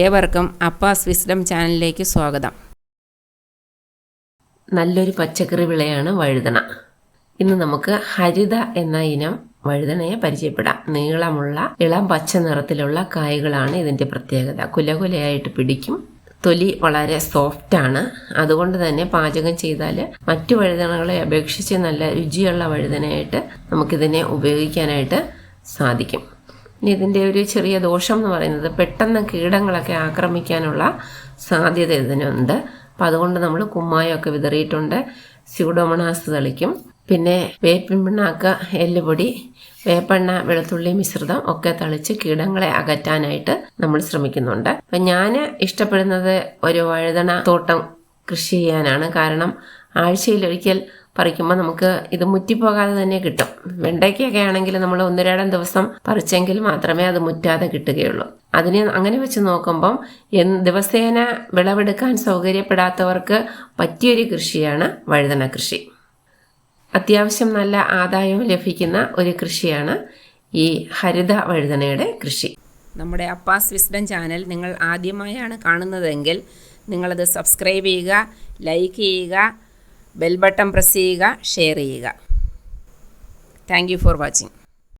ഏവർക്കും അപ്പാസ് വിസ്ഡം ചാനലിലേക്ക് സ്വാഗതം. നല്ലൊരു പച്ചക്കറി വിളയാണ് വഴുതന. ഇന്ന് നമുക്ക് ഹരിത എന്ന ഇനം വഴുതനയെ പരിചയപ്പെടാം. നീളമുള്ള ഇളം പച്ച നിറത്തിലുള്ള കായ്കളാണ് ഇതിൻ്റെ പ്രത്യേകത. കുലകുലയായിട്ട് പിടിക്കും. തൊലി വളരെ സോഫ്റ്റാണ്. അതുകൊണ്ട് തന്നെ പാചകം ചെയ്താൽ മറ്റു വഴുതനകളെ അപേക്ഷിച്ച് നല്ല രുചിയുള്ള വഴുതനയായിട്ട് നമുക്കിതിനെ ഉപയോഗിക്കാനായിട്ട് സാധിക്കും. ഇനി ഇതിൻ്റെ ഒരു ചെറിയ ദോഷം എന്ന് പറയുന്നത് പെട്ടെന്ന് കീടങ്ങളൊക്കെ ആക്രമിക്കാനുള്ള സാധ്യത ഇതിനുണ്ട്. അപ്പം അതുകൊണ്ട് നമ്മൾ കുമ്മായമൊക്കെ വിതറിയിട്ടുണ്ട്. സ്യൂഡോമോണാസ് തളിക്കും. പിന്നെ വേപ്പിൻ പിണ്ണാക്ക്, എല്ലുപൊടി, വേപ്പെണ്ണ, വെളുത്തുള്ളി മിശ്രിതം ഒക്കെ തളിച്ച് കീടങ്ങളെ അകറ്റാനായിട്ട് നമ്മൾ ശ്രമിക്കുന്നുണ്ട്. അപ്പം ഞാൻ ഇഷ്ടപ്പെടുന്നത് ഒരു വഴുതന തോട്ടം കൃഷി ചെയ്യാനാണ്. കാരണം ആഴ്ചയിലൊരിക്കൽ പറിക്കുമ്പോൾ നമുക്ക് ഇത് മുറ്റിപ്പോകാതെ തന്നെ കിട്ടും. വെണ്ടയ്ക്കൊക്കെ ആണെങ്കിൽ നമ്മൾ 1-2 ദിവസം പറിച്ചെങ്കിൽ മാത്രമേ അത് മുറ്റാതെ കിട്ടുകയുള്ളൂ. അതിനെ അങ്ങനെ വെച്ച് നോക്കുമ്പം ദിവസേന വിളവെടുക്കാൻ സൗകര്യപ്പെടാത്തവർക്ക് പറ്റിയൊരു കൃഷിയാണ് വഴുതന കൃഷി. അത്യാവശ്യം നല്ല ആദായവും ലഭിക്കുന്ന ഒരു കൃഷിയാണ് ഈ ഹരിത വഴുതനയുടെ കൃഷി. നമ്മുടെ അപ്പാസ് വിസ്ഡം ചാനൽ നിങ്ങൾ ആദ്യമായാണ് കാണുന്നതെങ്കിൽ നിങ്ങളത് സബ്സ്ക്രൈബ് ചെയ്യുക, ലൈക്ക് ചെയ്യുക, ബെൽ ബട്ടൺ പ്രസ് ചെയ്യുക, ഷെയർ ചെയ്യുക. Thank you for watching.